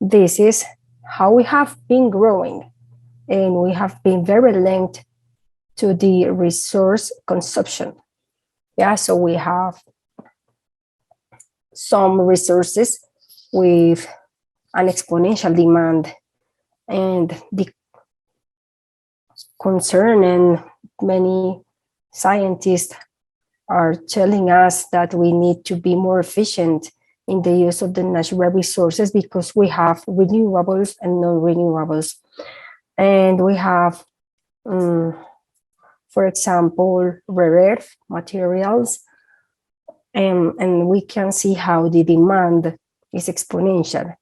this is how we have been growing, and we have been very linked to the resource consumption. Yeah, so we have some resources with an exponential demand, and the concern, and many scientists are telling us that we need to be more efficient in the use of the natural resources, because we have renewables and non-renewables. And we have, for example, rare earth materials, and we can see how the demand is exponential,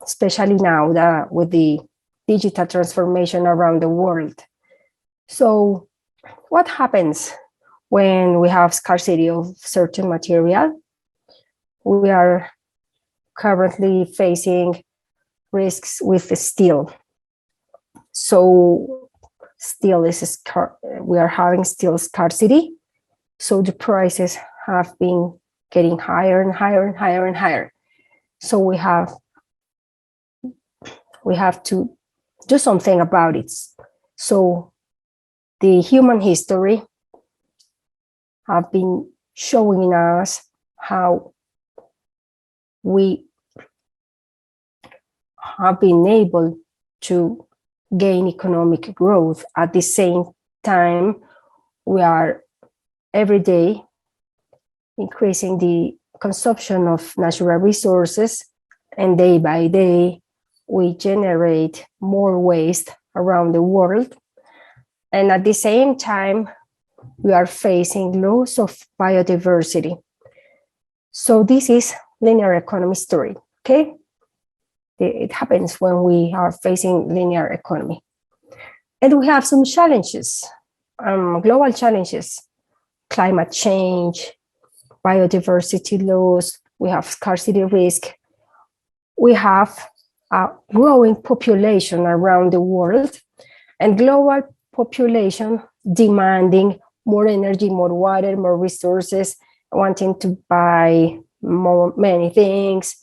especially now that with the digital transformation around the world. So what happens when we have scarcity of certain material? We are currently facing risks with the steel. So steel is we are having steel scarcity. So the prices have been getting higher and higher and higher and higher. So we have to do something about it. So the human history have been showing us how we have been able to gain economic growth. At the same time, we are every day increasing the consumption of natural resources, and day by day, we generate more waste around the world. And at the same time, we are facing loss of biodiversity. So this is linear economy story, okay? It happens when we are facing linear economy. And we have some challenges, global challenges: climate change, biodiversity loss, we have scarcity risk, we have a growing population around the world, and global population demanding more energy, more water, more resources, wanting to buy many things,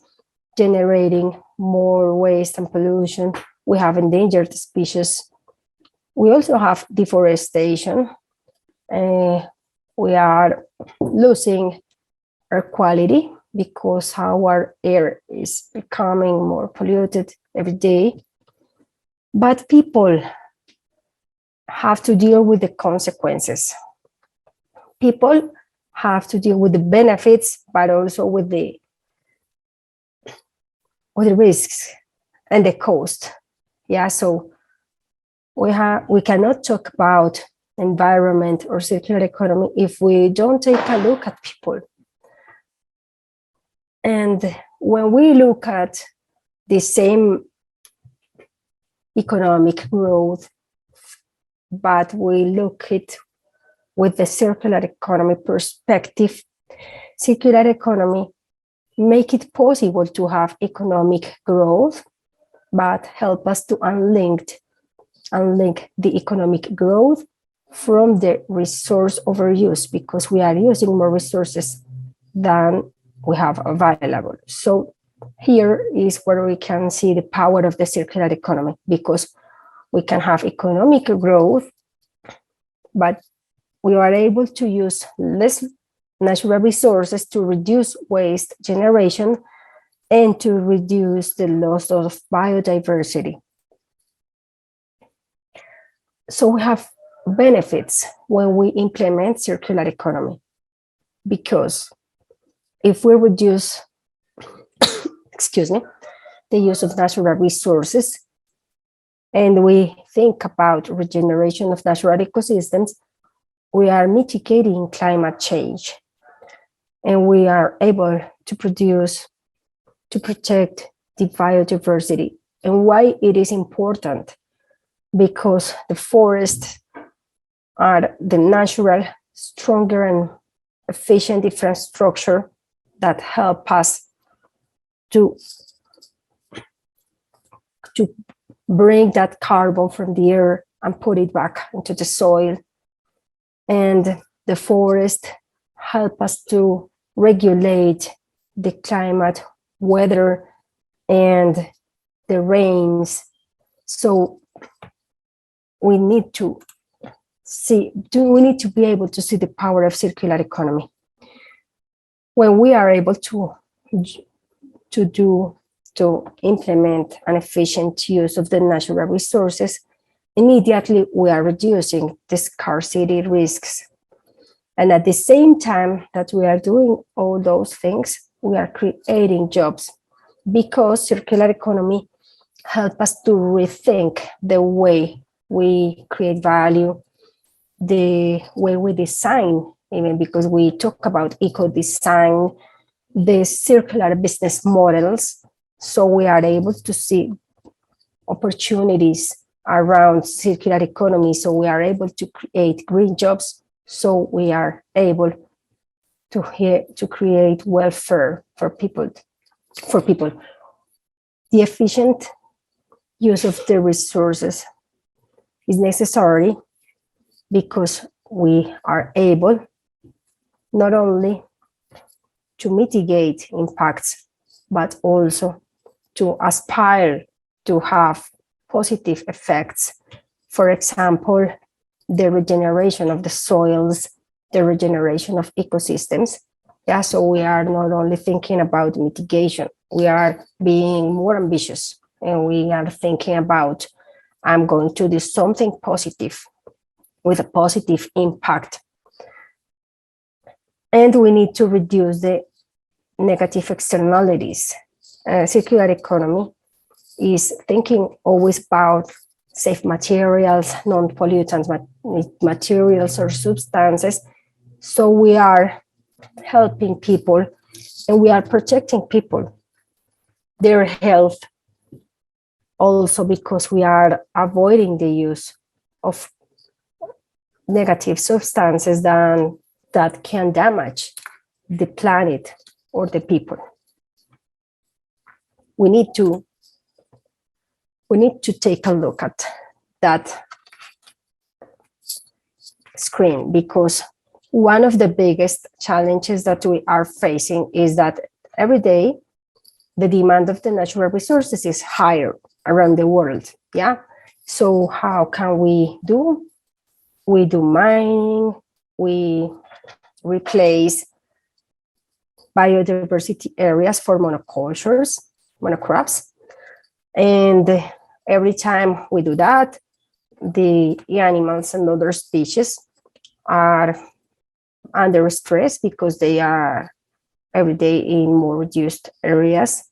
generating more waste and pollution. We have endangered species. We also have deforestation. We are losing air quality because our air is becoming more polluted every day. But people have to deal with the consequences. People have to deal with the benefits, but also with the risks and the cost. Yeah, so we cannot talk about environment or circular economy if we don't take a look at people. And when we look at the same economic growth, but we look at with the circular economy perspective, circular economy make it possible to have economic growth, but help us to unlink the economic growth from the resource overuse, because we are using more resources than we have available. So here is where we can see the power of the circular economy, because we can have economic growth, but we are able to use less natural resources to reduce waste generation and to reduce the loss of biodiversity. So we have benefits when we implement circular economy, because if we reduce, the use of natural resources, and we think about regeneration of natural ecosystems, we are mitigating climate change, and we are able to protect the biodiversity. And why it is important? Because the forests are the natural, stronger and efficient infrastructure that help us to bring that carbon from the air and put it back into the soil. And the forest help us to regulate the climate, weather, and the rains. So we need to we need to be able to see the power of circular economy. When we are able to implement an efficient use of the natural resources, immediately we are reducing the scarcity risks. And at the same time that we are doing all those things, we are creating jobs, because circular economy helps us to rethink the way we create value, the way we design, even because we talk about eco-design, the circular business models. So we are able to see opportunities around circular economy. So we are able to create green jobs. So we are able to create welfare for people. The efficient use of the resources is necessary because we are able not only to mitigate impacts, but also to aspire to have positive effects. For example, the regeneration of the soils, the regeneration of ecosystems. Yeah, so we are not only thinking about mitigation, we are being more ambitious, and we are thinking about, I'm going to do something positive with a positive impact. And we need to reduce the negative externalities. Circular economy is thinking always about safe materials, non-pollutant materials or substances. So we are helping people, and we are protecting people, their health, also because we are avoiding the use of negative substances that can damage the planet or the people. We need to take a look at that screen, because one of the biggest challenges that we are facing is that every day the demand of the natural resources is higher around the world. Yeah. So how can we do? We do mining, we replace biodiversity areas for monocrops. And every time we do that, the animals and other species are under stress because they are every day in more reduced areas.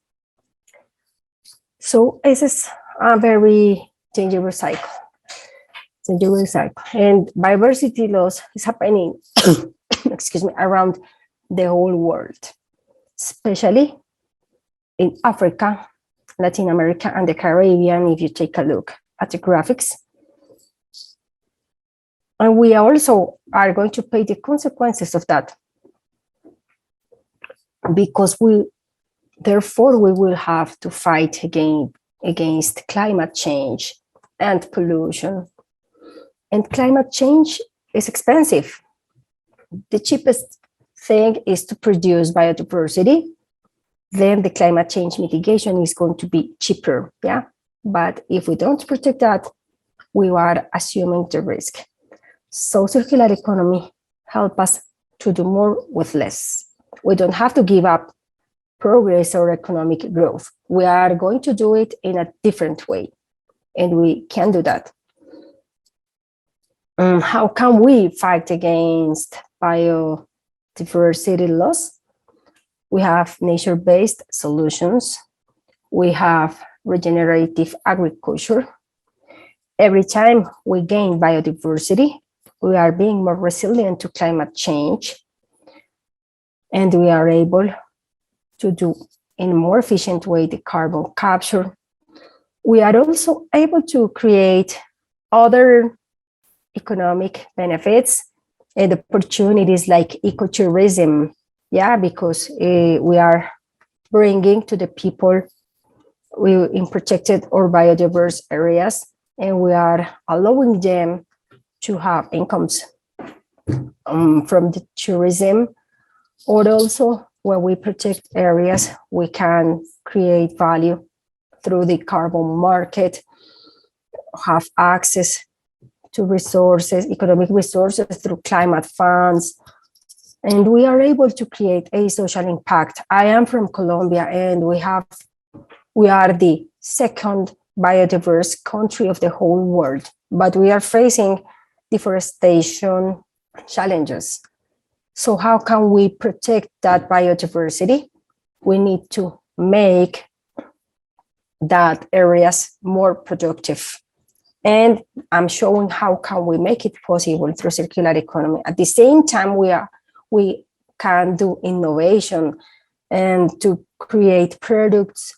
So this is a very dangerous cycle. And biodiversity loss is happening excuse me, around the whole world, especially in Africa, Latin America, and the Caribbean, if you take a look at the graphics. And we also are going to pay the consequences of that, because therefore we will have to fight against climate change and pollution. And climate change is expensive. The cheapest thing is to produce biodiversity. Then the climate change mitigation is going to be cheaper. Yeah. But if we don't protect that, we are assuming the risk. So circular economy helps us to do more with less. We don't have to give up progress or economic growth. We are going to do it in a different way, and we can do that. How can we fight against biodiversity loss? We have nature-based solutions. We have regenerative agriculture. Every time we gain biodiversity, we are being more resilient to climate change, and we are able to do in a more efficient way the carbon capture. We are also able to create other economic benefits and opportunities like ecotourism. Yeah, because we are bringing to the people in protected or biodiverse areas, and we are allowing them to have incomes from the tourism. Or also, when we protect areas, we can create value through the carbon market, have access to resources, economic resources through climate funds, and we are able to create a social impact. I am from Colombia, and we are the second biodiverse country of the whole world, but we are facing deforestation challenges. So how can we protect that biodiversity? We need to make that areas more productive. And I'm showing how can we make it possible through circular economy. At the same time, we can do innovation and to create products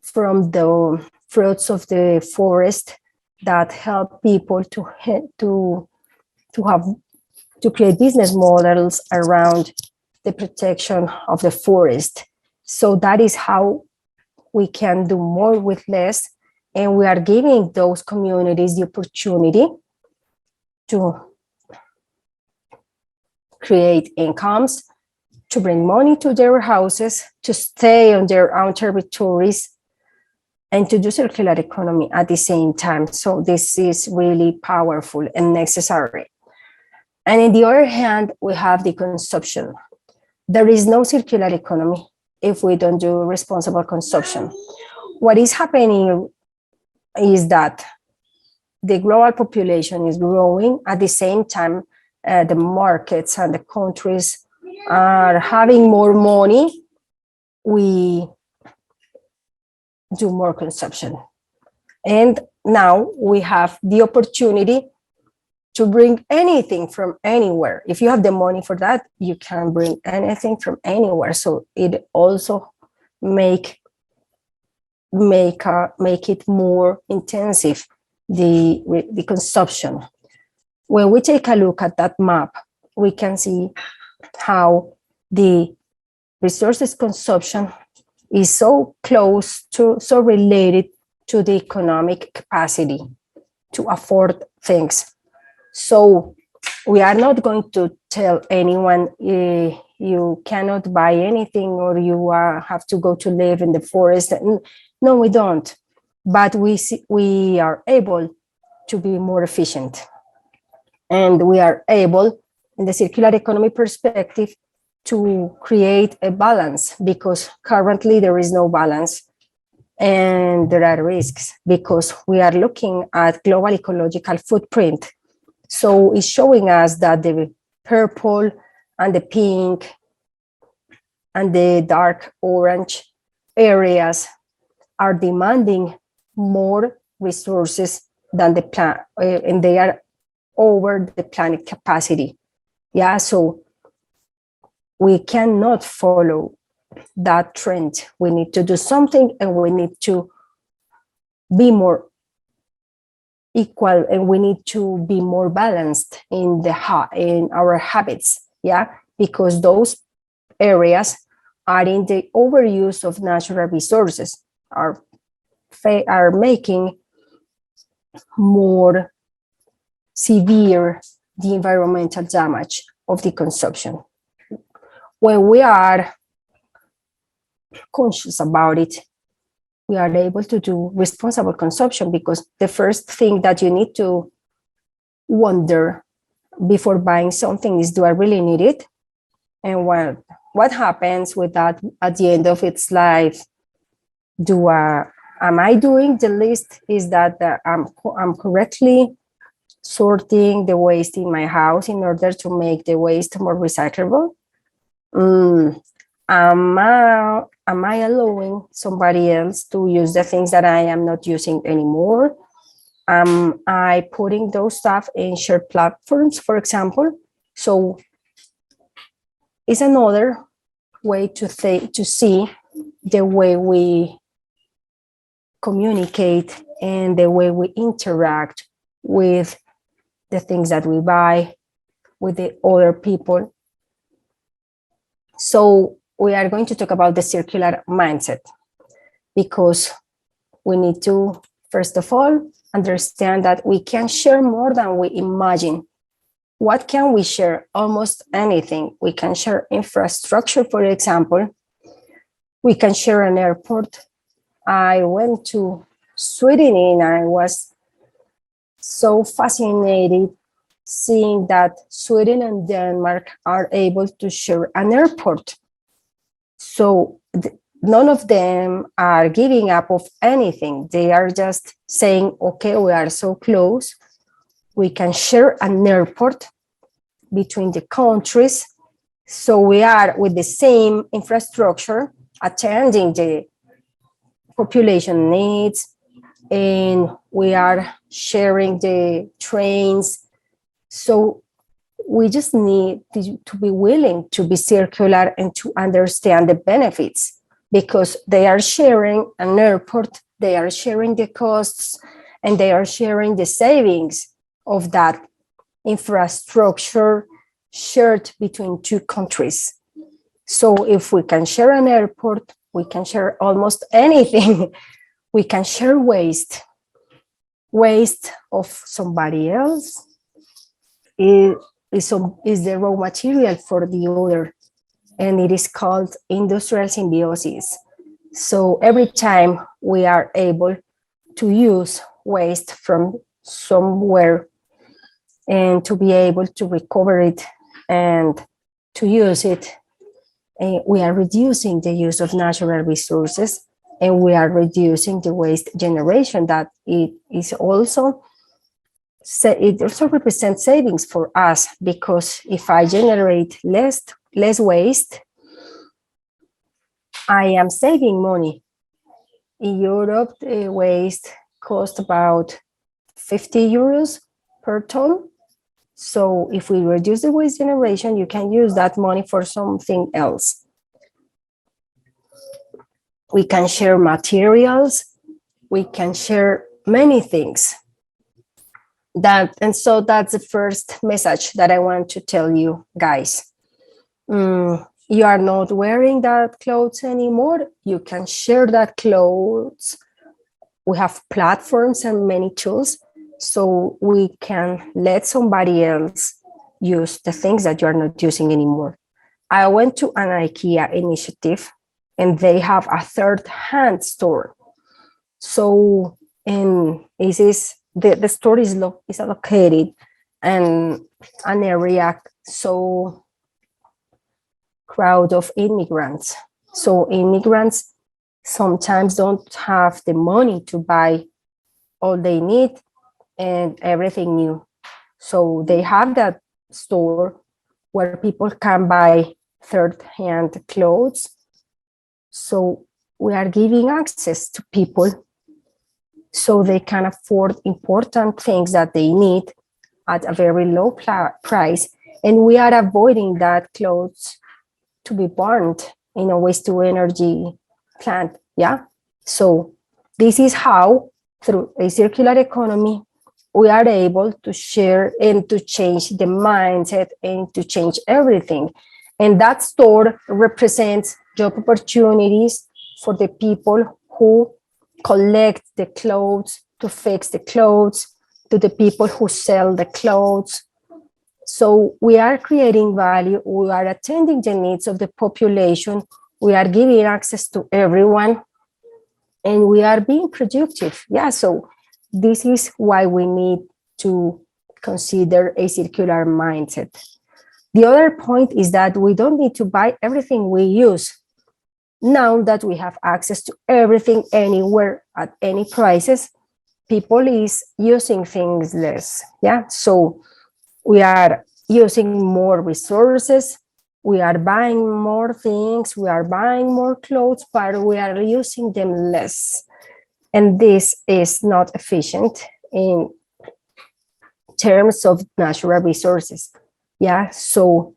from the fruits of the forest that help people to create business models around the protection of the forest. So that is how we can do more with less, and we are giving those communities the opportunity to create incomes, to bring money to their houses, to stay on their own territories, and to do circular economy at the same time. So this is really powerful and necessary. And on the other hand, we have the consumption. There is no circular economy if we don't do responsible consumption. What is happening is that the global population is growing. At the same time, the markets and the countries are having more money. We do more consumption. And now we have the opportunity to bring anything from anywhere. If you have the money for that, you can bring anything from anywhere. So it also make it more intensive, the consumption. When we take a look at that map, we can see how the resources consumption is so related to the economic capacity to afford things. So we are not going to tell anyone you cannot buy anything or you have to go to live in the forest. No, we don't. But we are able to be more efficient. And we are able, in the circular economy perspective, to create a balance, because currently there is no balance. And there are risks because we are looking at global ecological footprint. So it's showing us that the purple and the pink and the dark orange areas are demanding more resources than the planet, and they are over the planet capacity. Yeah, so we cannot follow that trend. We need to do something, and we need to be more equal, and we need to be more balanced in our habits. Yeah, because those areas are in the overuse of natural resources, are making more severe the environmental damage of the consumption. When we are conscious about it, we are able to do responsible consumption, because the first thing that you need to wonder before buying something is, do I really need it? And what happens with that at the end of its life? Am I doing the list? Is that I'm correctly sorting the waste in my house in order to make the waste more recyclable? Am I allowing somebody else to use the things that I am not using anymore? Am I putting those stuff in shared platforms, for example? So it's another way to see the way we communicate and the way we interact with the things that we buy, with the other people. So we are going to talk about the circular mindset, because we need to, first of all, understand that we can share more than we imagine. What can we share? Almost anything. We can share infrastructure, for example. We can share an airport. I went to Sweden and I was so fascinated seeing that Sweden and Denmark are able to share an airport. So none of them are giving up of anything. They are just saying, okay, we are so close. We can share an airport between the countries. So we are with the same infrastructure, attending the population needs, and we are sharing the trains. So we just need to be willing to be circular and to understand the benefits, because they are sharing an airport, they are sharing the costs, and they are sharing the savings of that infrastructure shared between two countries. So if we can share an airport, we can share almost anything. We can share waste of somebody else is the raw material for the other, and it is called industrial symbiosis. So every time we are able to use waste from somewhere and to be able to recover it and to use it, we are reducing the use of natural resources, and we are reducing the waste generation. That it also represents savings for us, because if I generate less waste, I am saving money. In Europe, the waste costs about 50 euros per ton. So if we reduce the waste generation, you can use that money for something else. We can share materials, we can share many things. And so that's the first message that I want to tell you guys. You are not wearing that clothes anymore. You can share that clothes. We have platforms and many tools, so we can let somebody else use the things that you are not using anymore. I went to an IKEA initiative, and they have a third-hand store. So, and the store is located in an area so crowd of immigrants. So immigrants sometimes don't have the money to buy all they need and everything new. So they have that store where people can buy third-hand clothes. So we are giving access to people so they can afford important things that they need at a very low price. And we are avoiding that clothes to be burned in a waste to energy plant. Yeah. So this is how, through a circular economy, we are able to share and to change the mindset and to change everything. And that store represents job opportunities for the people who collect the clothes, to fix the clothes, to the people who sell the clothes. So we are creating value, we are attending the needs of the population, we are giving access to everyone, and we are being productive. Yeah, so this is why we need to consider a circular mindset. The other point is that we don't need to buy everything we use. Now that we have access to everything anywhere at any prices, people is using things less. Yeah, so we are using more resources, we are buying more things, we are buying more clothes, but we are using them less. And this is not efficient in terms of natural resources. Yeah, so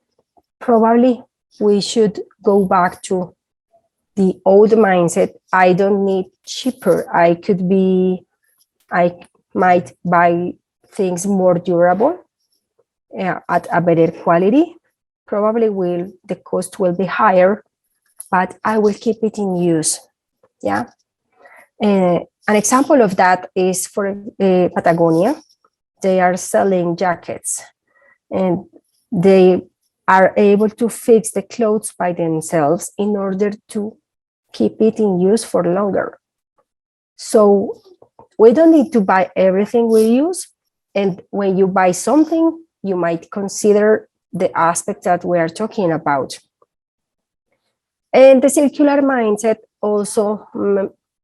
probably we should go back to the old mindset. I don't need cheaper. I might buy things more durable at a better quality. Probably the cost will be higher, but I will keep it in use. Yeah. An example of that is for Patagonia. They are selling jackets, and they are able to fix the clothes by themselves in order to keep it in use for longer. So we don't need to buy everything we use. And when you buy something, you might consider the aspects that we are talking about. And the circular mindset also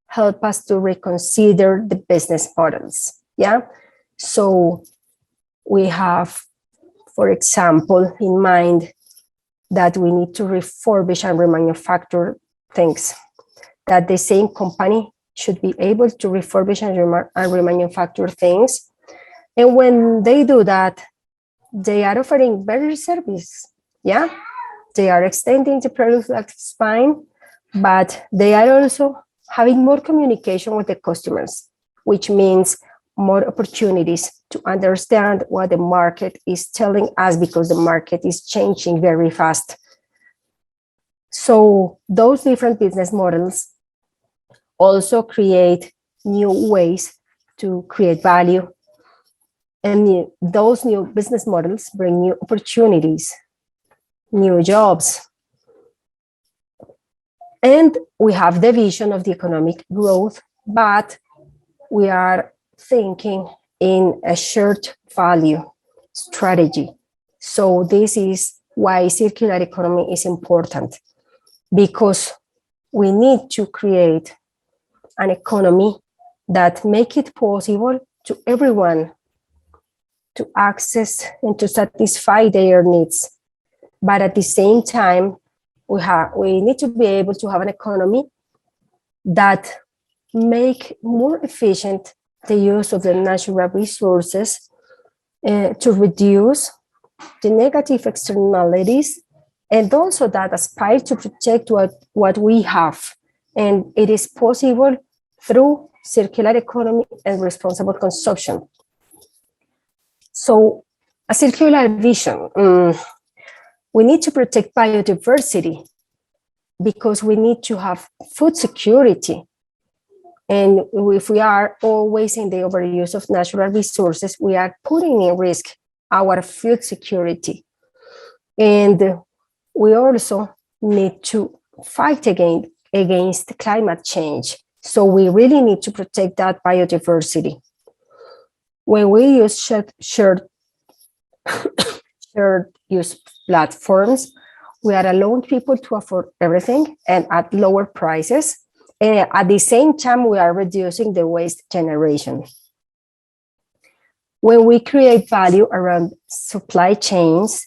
help us to reconsider the business models. Yeah. So we have, for example, in mind that we need to refurbish and remanufacture things, that the same company should be able to refurbish and remanufacture things. And when they do that, they are offering better service. Yeah, they are extending the product lifespan, but they are also having more communication with the customers, which means more opportunities to understand what the market is telling us, because the market is changing very fast. So those different business models also create new ways to create value. And those new business models bring new opportunities, new jobs. And we have the vision of the economic growth, but we are thinking in a shared value strategy. So this is why circular economy is important, because we need to create an economy that make it possible to everyone to access and to satisfy their needs. But at the same time, we need to be able to have an economy that make more efficient the use of the natural resources to reduce the negative externalities, and also that aspire to protect what we have. And it is possible through circular economy and responsible consumption. So a circular vision, we need to protect biodiversity because we need to have food security. And if we are always in the overuse of natural resources, we are putting in risk our food security. And we also need to fight against climate change. So we really need to protect that biodiversity. When we use shared use platforms, we are allowing people to afford everything and at lower prices. And at the same time, we are reducing the waste generation. When we create value around supply chains,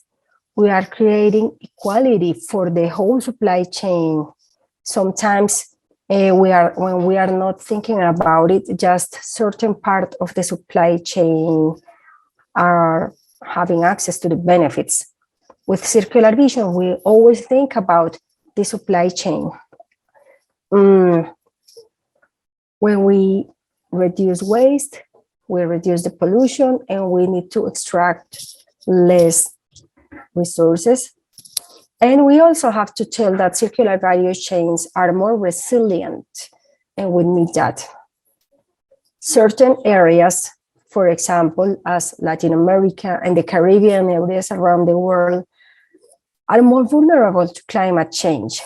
we are creating equality for the whole supply chain. Sometimes when we are not thinking about it, just certain part of the supply chain are having access to the benefits. With circular vision, we always think about the supply chain. When we reduce waste, we reduce the pollution, and we need to extract less resources. And we also have to tell that circular value chains are more resilient, and we need that. Certain areas, for example, as Latin America and the Caribbean areas around the world, are more vulnerable to climate change.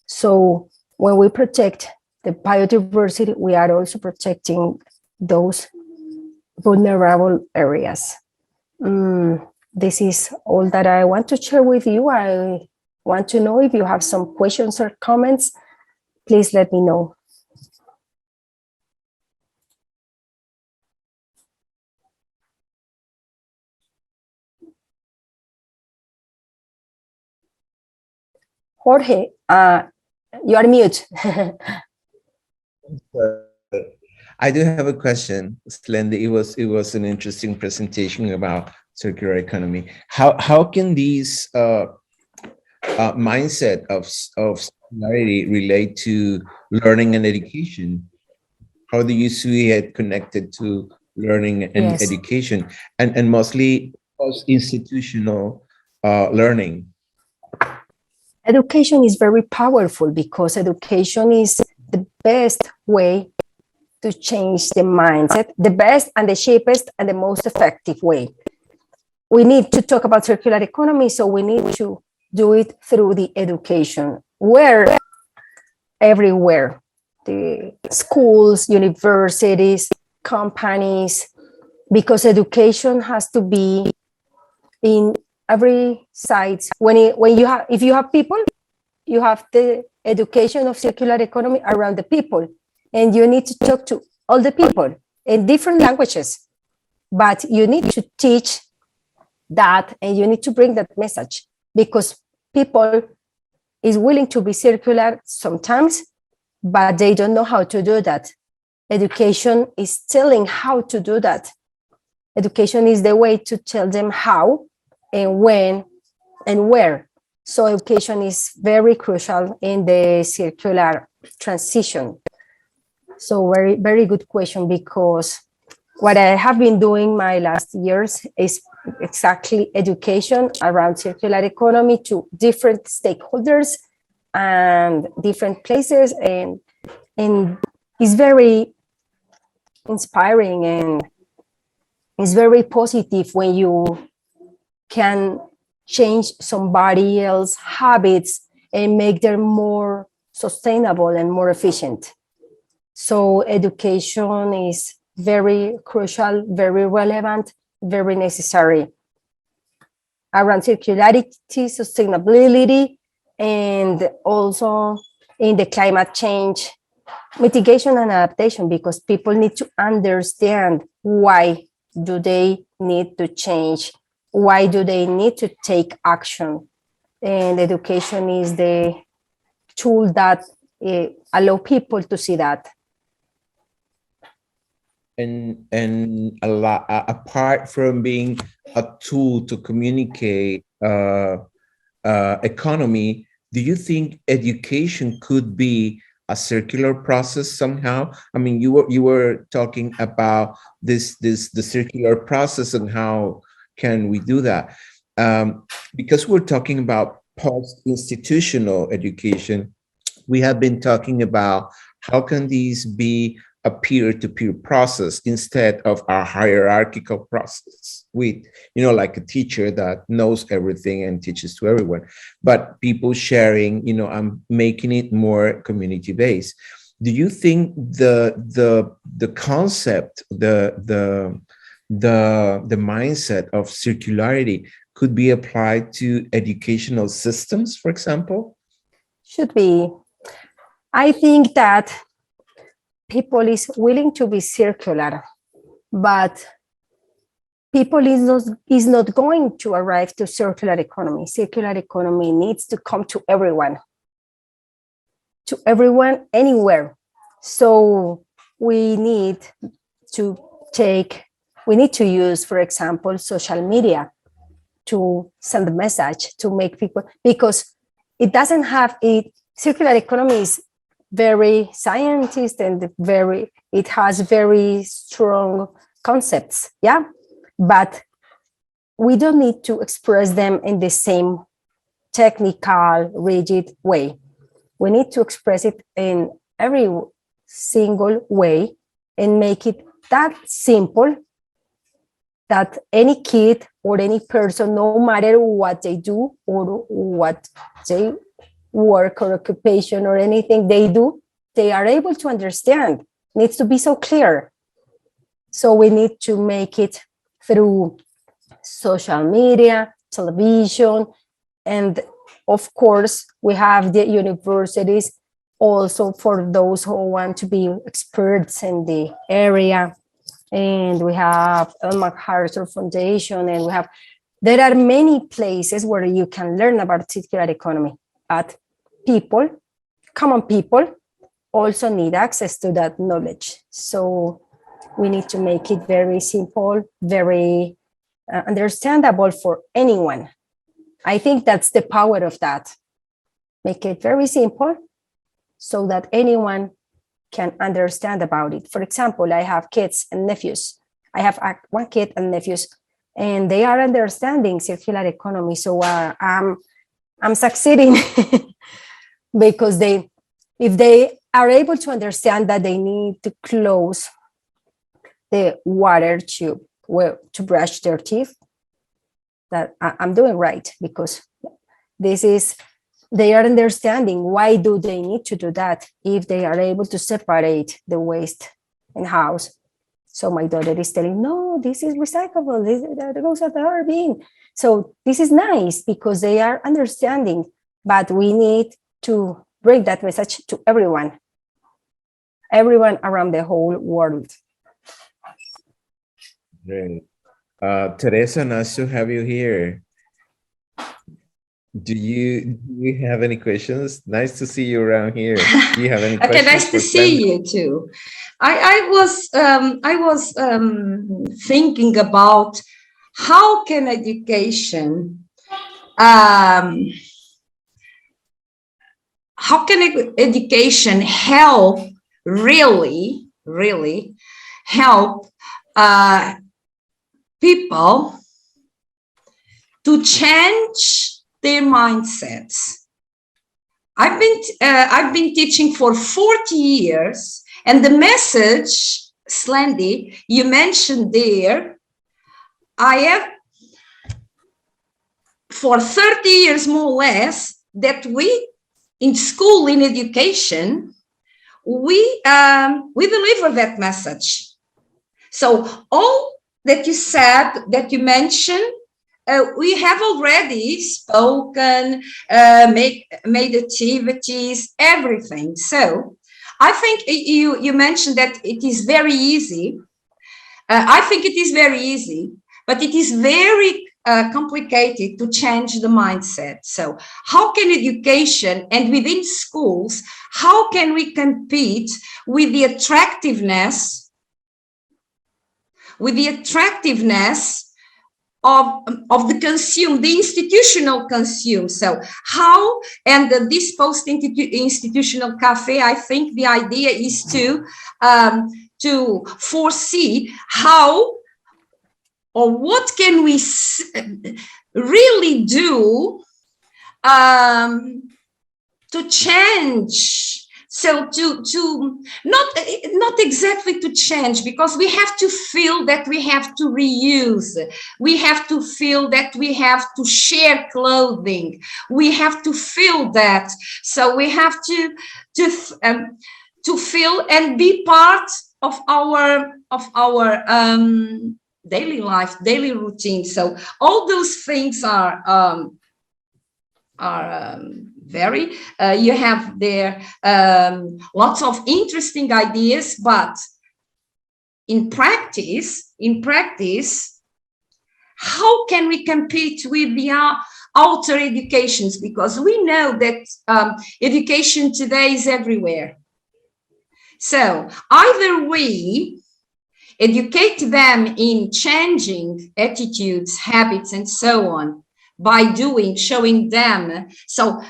So when we protect the biodiversity, we are also protecting those vulnerable areas. This is all that I want to share with you. I want to know if you have some questions or comments. Please let me know. Jorge, you are mute. I do have a question, Slendy. It was an interesting presentation about circular economy. How can these mindset of circularity relate to learning and education? How do you see it connected to learning and Yes. education, and mostly post-institutional learning? Education is very powerful because education is the best way to change the mindset, the best and the cheapest and the most effective way. We need to talk about circular economy, so we need to do it through the education, where everywhere. the schools, universities, companies, because education has to be in every side. If you have people, you have the education of circular economy around the people, and you need to talk to all the people in different languages, but you need to teach that, and you need to bring that message, because people is willing to be circular sometimes, but they don't know how to do that. Education is telling how to do that. Education is the way to tell them how and when and where. So education is very crucial in the circular transition. So very, very good question, because what I have been doing my last years is exactly education around circular economy to different stakeholders and different places, and it's very inspiring, and it's very positive when you can change somebody else's habits and make them more sustainable and more efficient. So education is very crucial, very relevant, very necessary around circularity, sustainability, and also in the climate change mitigation and adaptation, because people need to understand why do they need to change, why do they need to take action. And education is the tool that allow people to see that. And a lot, apart from being a tool to communicate economy, do you think education could be a circular process somehow? I mean, you were talking about the circular process and how can we do that? Because we're talking about post-institutional education, we have been talking about how can these be a peer-to-peer process instead of a hierarchical process with, like a teacher that knows everything and teaches to everyone, but people sharing, I'm making it more community-based. Do you think the concept, the mindset of circularity could be applied to educational systems, for example? Should be. I think that people is willing to be circular, but people is not going to arrive to circular economy. Circular economy needs to come to everyone anywhere. So we need to use, for example, social media to send a message to make people, because it doesn't have it. Circular economy is very scientist and it has very strong concepts, yeah, but we don't need to express them in the same technical rigid way. We need to express it in every single way and make it that simple that any kid or any person, no matter what they do or what they work or occupation or anything they do, they are able to understand. It needs to be so clear. So we need to make it through social media, television, and of course we have the universities also for those who want to be experts in the area. And we have MacArthur Foundation, and there are many places where you can learn about circular economy. But common people also need access to that knowledge. So we need to make it very simple, very understandable for anyone. I think that's the power of that. Make it very simple so that anyone can understand about it. For example, I have kids and nephews. I have one kid and nephews, and they are understanding circular economy. So I'm succeeding because if they are able to understand that they need to close the water to brush their teeth, that I'm doing right, because this is they are understanding why do they need to do that if they are able to separate the waste in house. So my daughter is telling, no, this is recyclable, that goes at our bin. So this is nice because they are understanding, but we need to bring that message to everyone around the whole world. Great. Teresa, nice to have you here. Do you have any questions? Nice to see you around here. Do you have any questions? Okay, nice to see you too. I was thinking about how can education help really help people to change their mindsets. I've been teaching for 40 years, and the message, Slendy, you mentioned there, I have for 30 years more or less that we in school, in education, we deliver that message. So all that you said, that you mentioned, we have already spoken, made activities, everything. So I think you mentioned that it is very easy. I think it is very easy, but it is very complicated to change the mindset. So how can education and within schools, how can we compete with the attractiveness of the consume, the institutional consume? So how, and this post-institutional cafe, I think the idea is to foresee how or what can we really do to change. So to not exactly to change, because we have to feel that we have to reuse, we have to feel that we have to share clothing, we have to feel that. So we have to feel and be part of our daily life, daily routine. So all those things are very, you have there lots of interesting ideas, but in practice, how can we compete with the outer educations? Because we know that education today is everywhere. So either we educate them in changing attitudes, habits, and so on, by showing them. So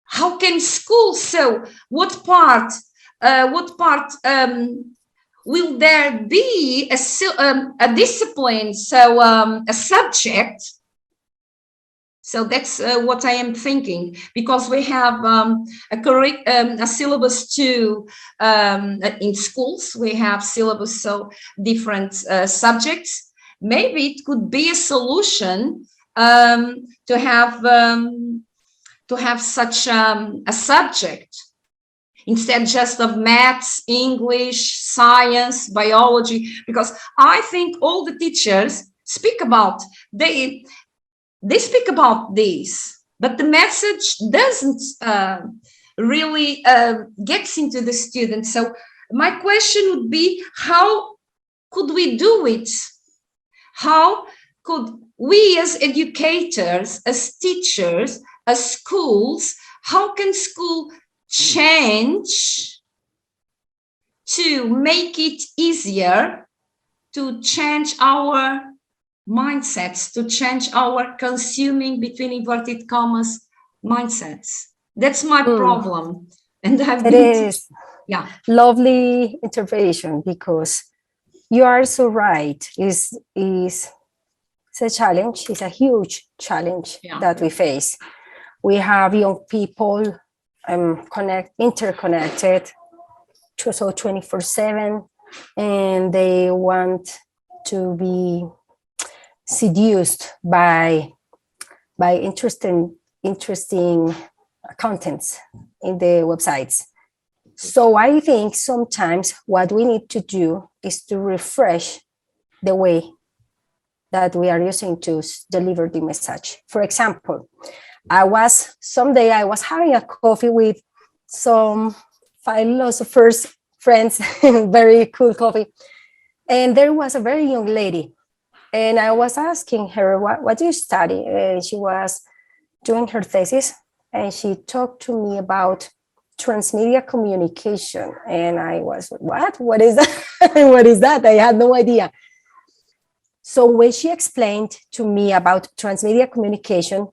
how can schools, so what part will there be a discipline, so a subject? So that's what I am thinking, because we have a syllabus too in schools. We have syllabus, so different subjects. Maybe it could be a solution to have such a subject instead just of maths, English, science, biology, because I think all the teachers speak about, they speak about this, but the message doesn't really gets into the students. So my question would be, how could we do it? How could we as educators, as teachers, as schools, how can school change to make it easier to change our mindsets, to change our consuming, between inverted commas, mindsets? That's my problem. And it is lovely interpretation, because you are so right. Is a challenge. It's a huge challenge that we face. We have young people interconnected, so 24/7, and they want to be seduced by interesting interesting contents in the websites. So I think sometimes what we need to do is to refresh the way that we are using to deliver the message. For example, someday I was having a coffee with some philosophers friends, very cool coffee. And there was a very young lady. And I was asking her, what do you study? And she was doing her thesis. And she talked to me about transmedia communication. And I was, what? What is that? What is that? I had no idea. So when she explained to me about transmedia communication,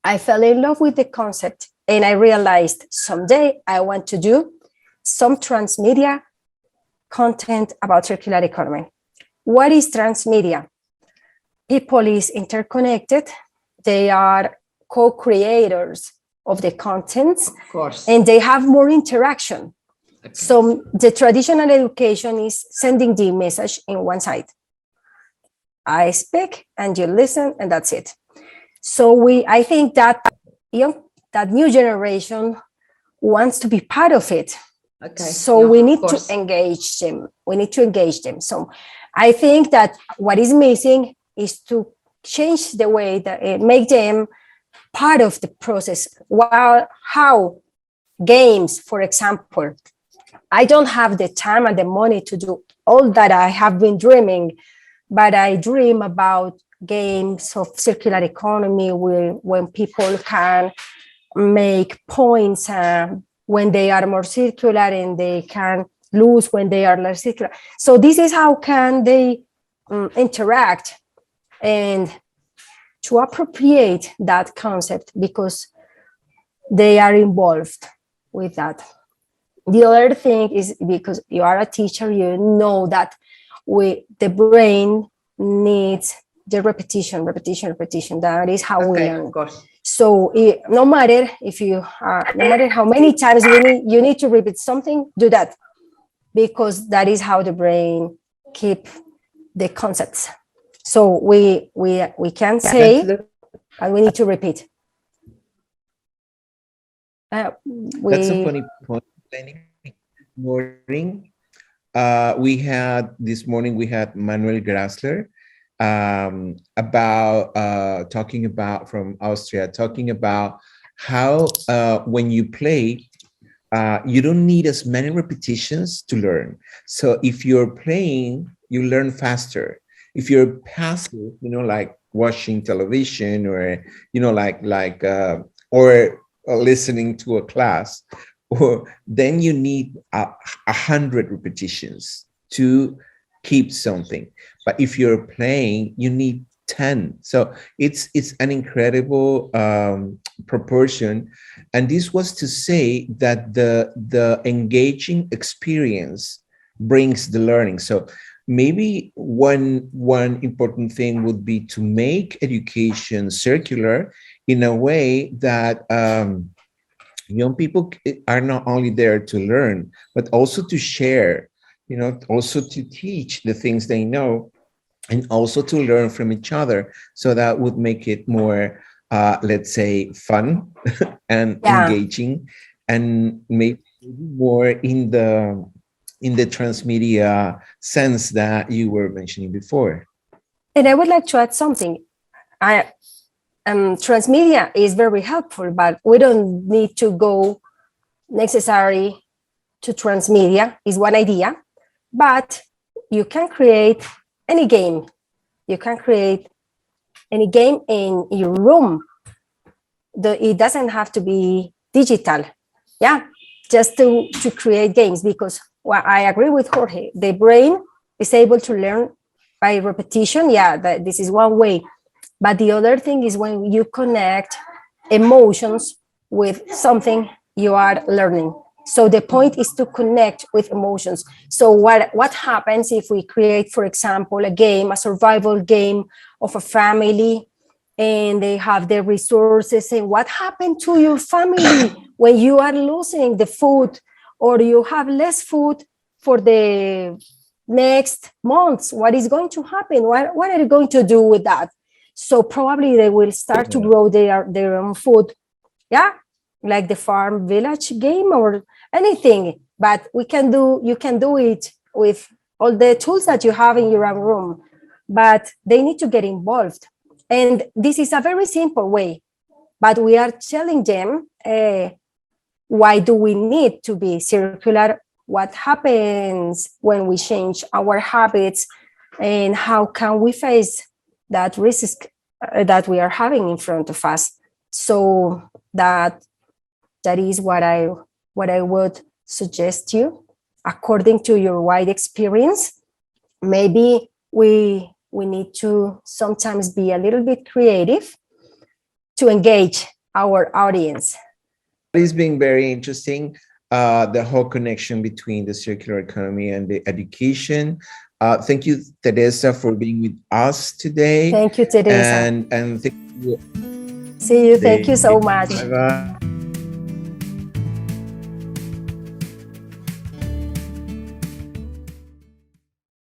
I fell in love with the concept. And I realized someday I want to do some transmedia content about circular economy. What is transmedia? People is interconnected. They are co-creators of the contents, Of course. and they have more interaction. Okay. So the traditional education is sending the message in one side. I speak and you listen, and that's it. So I think that that new generation wants to be part of it. Okay. So Yeah, we of need course. to engage them. We need to engage them. So I think that what is missing is to change the way that make them part of the process. While how games, for example, I don't have the time and the money to do all that I have been dreaming, but I dream about games of circular economy when people can make points when they are more circular, and they can lose when they are less circular. So this is how can they interact and to appropriate that concept, because they are involved with that. The other thing is, because you are a teacher, you know that the brain needs the repetition. That is how we learn. Of course. So no matter how many times you need to repeat something, do that, because that is how the brain keep the concepts. So we can say, and we need to repeat. That's a funny point. Morning, this morning we had Manuel Grassler talking about from Austria, talking about how when you play, you don't need as many repetitions to learn. So if you're playing, you learn faster. If you're passive, like watching television, or or listening to a class, or then you need 100 repetitions to keep something. But if you're playing, you need 10. So it's an incredible proportion. And this was to say that the engaging experience brings the learning. So maybe one important thing would be to make education circular in a way that young people are not only there to learn, but also to share, also to teach the things they know, and also to learn from each other. So that would make it more, let's say, fun and engaging, and maybe more in the transmedia sense that you were mentioning before. And I would like to add something. Transmedia is very helpful, but we don't need to go necessarily to transmedia. Is one idea, but you can create any game. You can create any game in your room. It doesn't have to be digital. Yeah, just to create games, because I agree with Jorge. The brain is able to learn by repetition. Yeah, this is one way. But the other thing is when you connect emotions with something you are learning. So the point is to connect with emotions. So what happens if we create, for example, a survival game of a family, and they have the resources, and what happened to your family when you are losing the food, or you have less food for the next months? What is going to happen? What are you going to do with that? So probably they will start to grow their own food yeah, like the farm village game or anything. But you can do it with all the tools that you have in your own room. But they need to get involved. And this is a very simple way. But we are telling them, why do we need to be circular? What happens when we change our habits? And how can we face that risk that we are having in front of us? So that is what I would suggest you, according to your wide experience. Maybe we need to sometimes be a little bit creative to engage our audience. It's been very interesting, the whole connection between the circular economy and the education. Thank you, Teresa, for being with us today. Thank you, Teresa. And thank you. See you. Thank you so much. Bye-bye.